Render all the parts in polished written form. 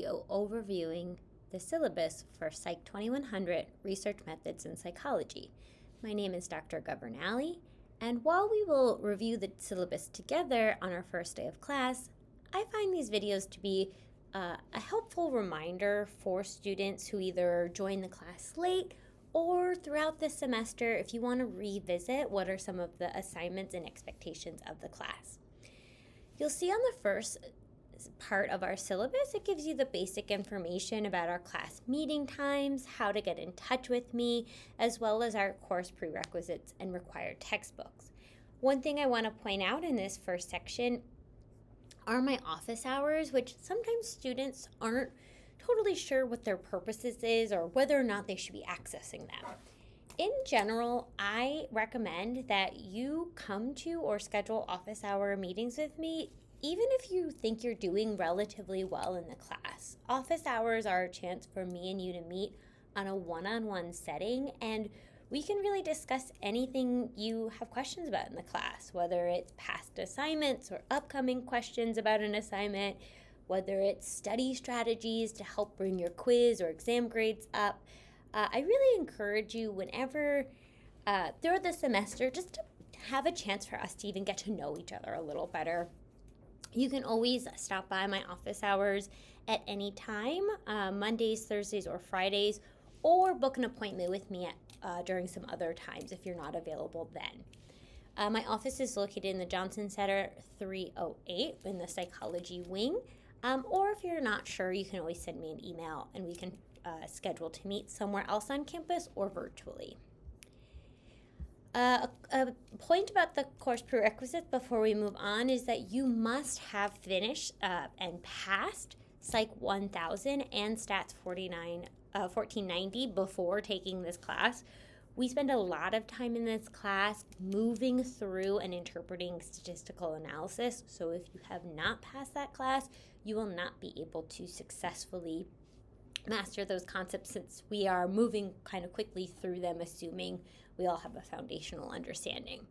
video overviewing the syllabus for PSYC2100 Research Methods in Psychology. My name is Dr. Governale, and while we will review the syllabus together on our first day of class, I find these videos to be a helpful reminder for students who either join the class late or throughout the semester if you want to revisit what are some of the assignments and expectations of the class. You'll see on the first part of our syllabus, it gives you the basic information about our class meeting times, how to get in touch with me, as well as our course prerequisites and required textbooks. One thing I want to point out in this first section are my office hours, which sometimes students aren't totally sure what their purposes is or whether or not they should be accessing them. In general, I recommend that you come to or schedule office hour meetings with me even if you think you're doing relatively well in the class. Office hours are a chance for me and you to meet on a one-on-one setting, and we can really discuss anything you have questions about in the class, whether it's past assignments or upcoming questions about an assignment, whether it's study strategies to help bring your quiz or exam grades up. I really encourage you whenever throughout the semester just to have a chance for us to even get to know each other a little better. You can always stop by my office hours at any time, Mondays, Thursdays, or Fridays, or book an appointment with me during some other times if you're not available then. My office is located in the Johnson Center 308 in the psychology wing, or if you're not sure, you can always send me an email and we can schedule to meet somewhere else on campus or virtually. A point about the course prerequisites before we move on is that you must have finished and passed Psych 1000 and Stats 1490 before taking this class. We spend a lot of time in this class moving through and interpreting statistical analysis, so if you have not passed that class, you will not be able to successfully master those concepts since we are moving kind of quickly through them, assuming we all have a foundational understanding.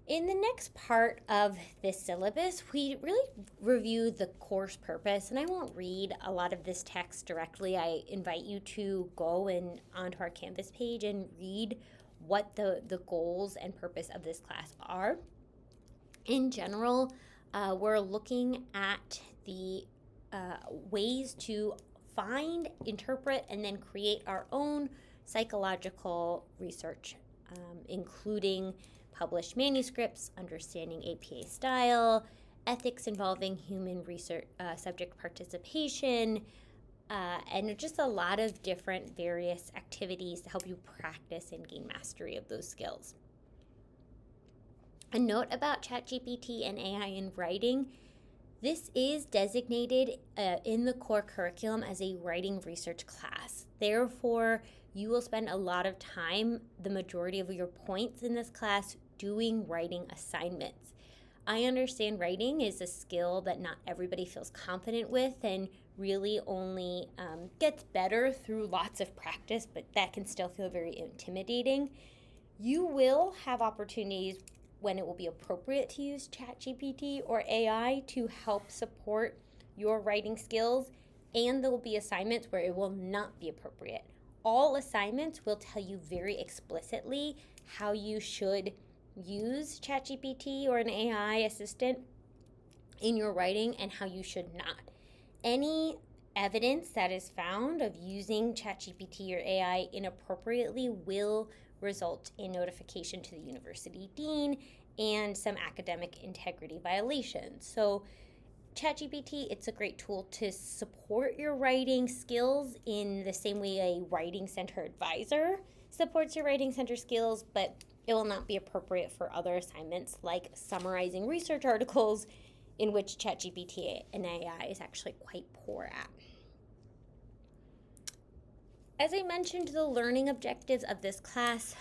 In the next part of this syllabus, we really review the course purpose, and I won't read a lot of this text directly. I invite you to go onto our Canvas page and read what the goals and purpose of this class are. In general, we're looking at the ways to find, interpret, and then create our own psychological research, including published manuscripts, understanding APA style, ethics involving human research subject participation, and just a lot of different various activities to help you practice and gain mastery of those skills. A note about ChatGPT and AI in writing: this is designated in the core curriculum as a writing research class. Therefore, you will spend a lot of time, the majority of your points in this class, doing writing assignments. I understand writing is a skill that not everybody feels confident with and really only gets better through lots of practice, but that can still feel very intimidating. You will have opportunities when it will be appropriate to use ChatGPT or AI to help support your writing skills, and there will be assignments where it will not be appropriate. All assignments will tell you very explicitly how you should use ChatGPT or an AI assistant in your writing and how you should not. Any evidence that is found of using ChatGPT or AI inappropriately will result in notification to the university dean and some academic integrity violations. So ChatGPT, it's a great tool to support your writing skills in the same way a writing center advisor supports your writing center skills, but it will not be appropriate for other assignments like summarizing research articles, in which ChatGPT and AI is actually quite poor at. As I mentioned, the learning objectives of this class,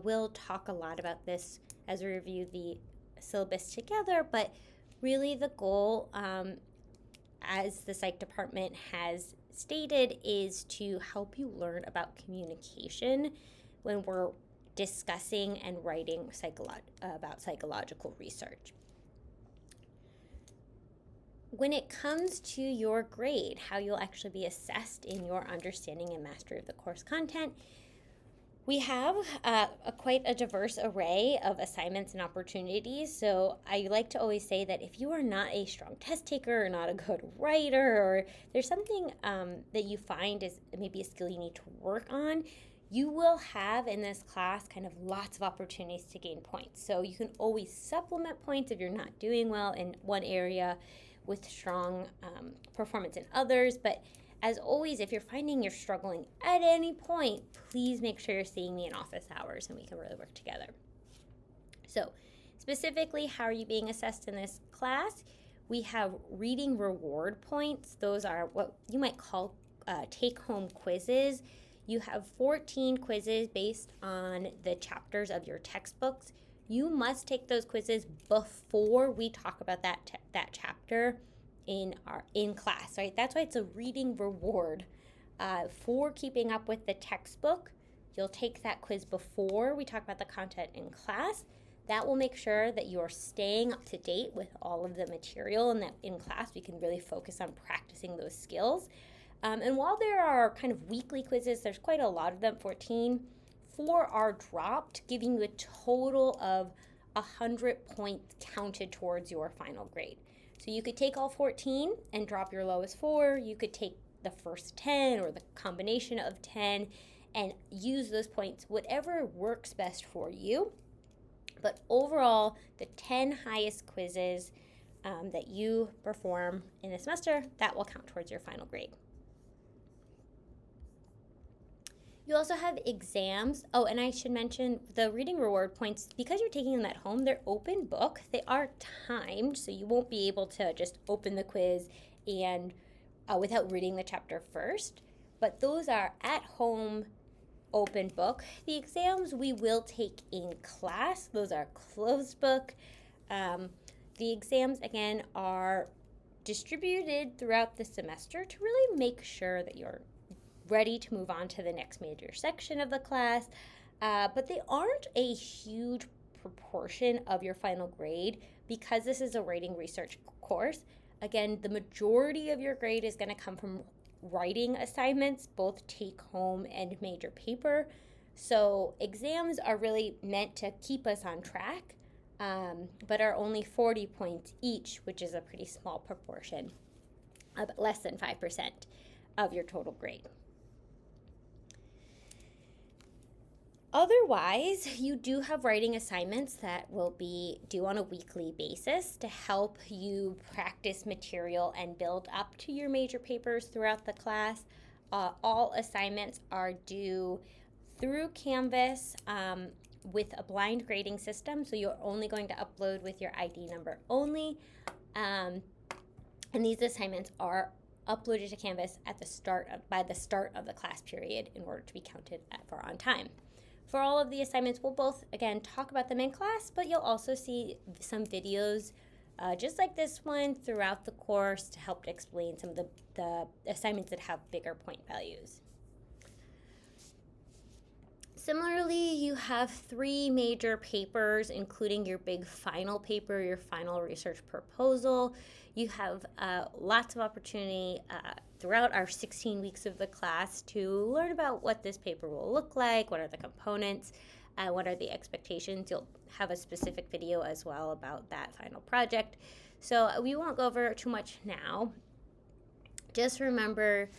we'll talk a lot about this as we review the syllabus together, but really the goal, as the psych department has stated, is to help you learn about communication when we're discussing and writing about psychological research. when it comes to your grade, how you'll actually be assessed in your understanding and mastery of the course content, we have quite a diverse array of assignments and opportunities. So I like to always say that if you are not a strong test taker or not a good writer, or there's something that you find is maybe a skill you need to work on, you will have in this class kind of lots of opportunities to gain points. So you can always supplement points if you're not doing well in one area with strong performance in others. But as always, if you're finding you're struggling at any point, please make sure you're seeing me in office hours and we can really work together. So specifically, how are you being assessed in this class? We have reading reward points. Those are what you might call take-home quizzes. You have 14 quizzes based on the chapters of your textbooks. You must take those quizzes before we talk about that chapter in class, right? That's why it's a reading reward. For keeping up with the textbook, you'll take that quiz before we talk about the content in class. That will make sure that you're staying up to date with all of the material, and that in class we can really focus on practicing those skills. And while there are kind of weekly quizzes, there's quite a lot of them, 14, 4 are dropped, giving you a total of 100 points counted towards your final grade. So you could take all 14 and drop your lowest 4. You could take the first 10 or the combination of 10 and use those points, whatever works best for you. But overall, the 10 highest quizzes that you perform in the semester, that will count towards your final grade. You also have exams. Oh, and I should mention the reading reward points, because you're taking them at home, they're open book. They are timed, so you won't be able to just open the quiz and without reading the chapter first. But those are at home, open book. The exams we will take in class. Those are closed book. The exams, again, are distributed throughout the semester to really make sure that you're ready to move on to the next major section of the class, but they aren't a huge proportion of your final grade because this is a writing research course. Again, the majority of your grade is going to come from writing assignments, both take home and major paper. So exams are really meant to keep us on track, but are only 40 points each, which is a pretty small proportion, less than 5% of your total grade. Otherwise, you do have writing assignments that will be due on a weekly basis to help you practice material and build up to your major papers throughout the class. All assignments are due through Canvas with a blind grading system, so you're only going to upload with your ID number only. And these assignments are uploaded to Canvas by the start of the class period in order to be counted for on time. For all of the assignments, we'll both, again, talk about them in class, but you'll also see some videos just like this one throughout the course to help to explain some of the assignments that have bigger point values. Similarly, you have 3 major papers, including your big final paper, your final research proposal. You have lots of opportunity throughout our 16 weeks of the class to learn about what this paper will look like, what are the components, what are the expectations. You'll have a specific video as well about that final project. So we won't go over too much now. Just remember,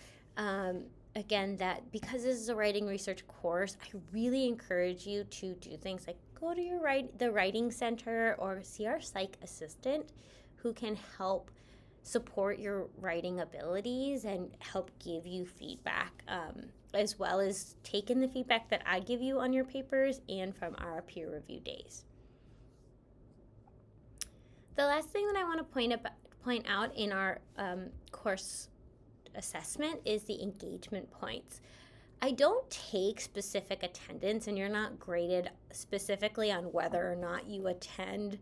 again, that because this is a writing research course, I really encourage you to do things like go to the writing center or see our psych assistant who can help support your writing abilities and help give you feedback, as well as take in the feedback that I give you on your papers and from our peer review days. The last thing that I want to point out in our course assessment is the engagement points. I don't take specific attendance, and you're not graded specifically on whether or not you attend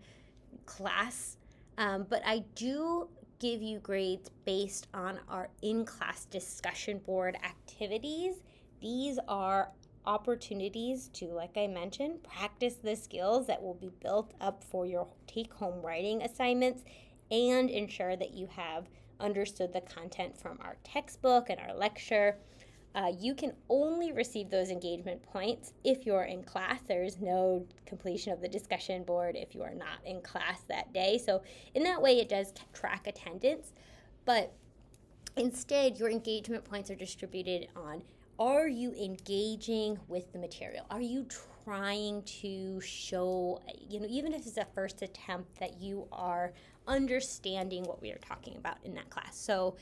class, but I do give you grades based on our in-class discussion board activities. These are opportunities to, like I mentioned, practice the skills that will be built up for your take-home writing assignments and ensure that you have understood the content from our textbook and our lecture. You can only receive those engagement points if you're in class. There is no completion of the discussion board if you are not in class that day. So in that way, it does track attendance. But instead, your engagement points are distributed on, are you engaging with the material? Are you trying to show, even if it's a first attempt, that you are understanding what we are talking about in that class? So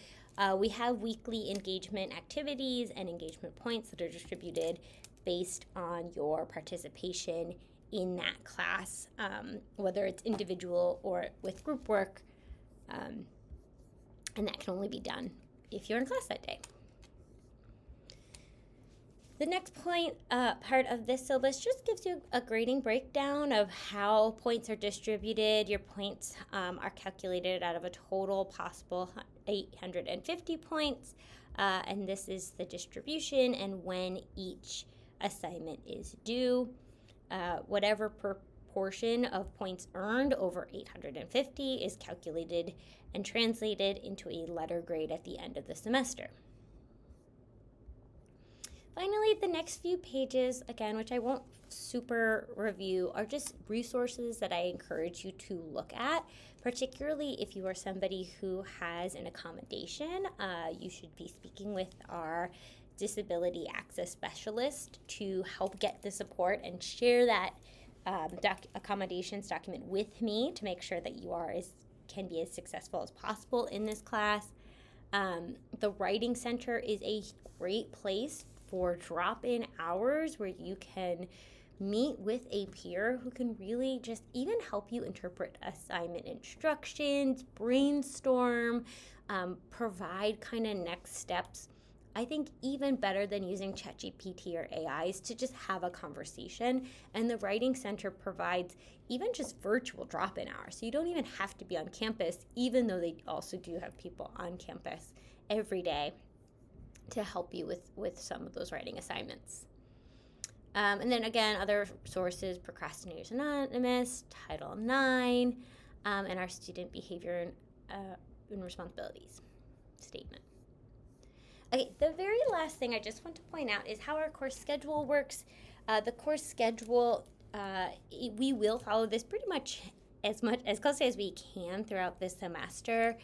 we have weekly engagement activities and engagement points that are distributed based on your participation in that class, whether it's individual or with group work, and that can only be done if you're in class that day. The next part of this syllabus just gives you a grading breakdown of how points are distributed. Your points are calculated out of a total possible 850 points, and this is the distribution and when each assignment is due. Whatever proportion of points earned over 850 is calculated and translated into a letter grade at the end of the semester. Finally, the next few pages, again, which I won't super review, are just resources that I encourage you to look at, particularly if you are somebody who has an accommodation. You should be speaking with our disability access specialist to help get the support and share that accommodations document with me to make sure that you can be as successful as possible in this class. The Writing Center is a great place for drop-in hours where you can meet with a peer who can really just even help you interpret assignment instructions, brainstorm, provide kind of next steps. I think even better than using ChatGPT or AIs to just have a conversation. And the Writing Center provides even just virtual drop-in hours. So you don't even have to be on campus, even though they also do have people on campus every day to help you with some of those writing assignments. And then again, other sources, Procrastinators Anonymous, Title IX, and our Student Behavior and Responsibilities statement. Okay, the very last thing I just want to point out is how our course schedule works. The course schedule, we will follow this pretty much as closely as we can throughout this semester.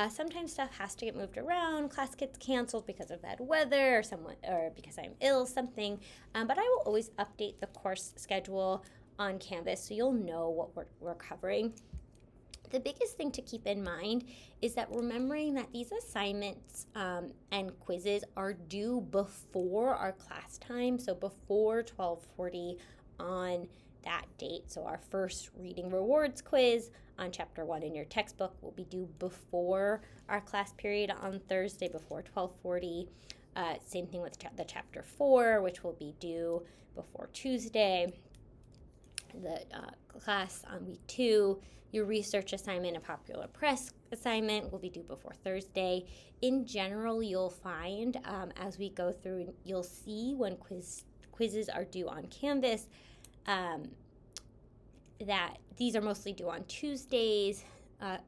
Sometimes stuff has to get moved around, class gets canceled because of bad weather or because I'm ill, something. But I will always update the course schedule on Canvas so you'll know what we're covering. The biggest thing to keep in mind is that remembering that these assignments and quizzes are due before our class time, so before 12:40 on that date. So our first reading rewards quiz on chapter 1 in your textbook will be due before our class period on Thursday before 12:40. Same thing with the chapter 4, which will be due before Tuesday. The class on week 2, your research assignment and popular press assignment will be due before Thursday. In general, you'll find as we go through, you'll see when quizzes are due on Canvas that these are mostly due on Tuesdays.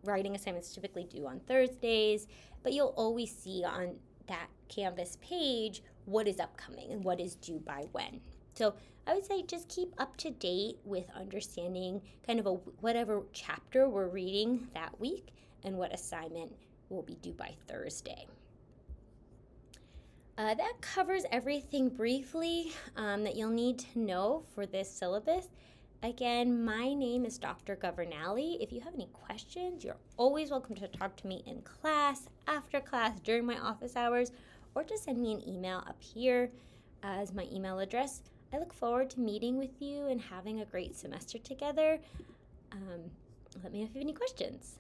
Writing assignments typically due on Thursdays, but you'll always see on that Canvas page what is upcoming and what is due by when. So I would say just keep up to date with understanding kind of whatever chapter we're reading that week and what assignment will be due by Thursday. That covers everything briefly that you'll need to know for this syllabus. Again, my name is Dr. Governale. If you have any questions, you're always welcome to talk to me in class, after class, during my office hours, or just send me an email up here as my email address. I look forward to meeting with you and having a great semester together. Let me know if you have any questions.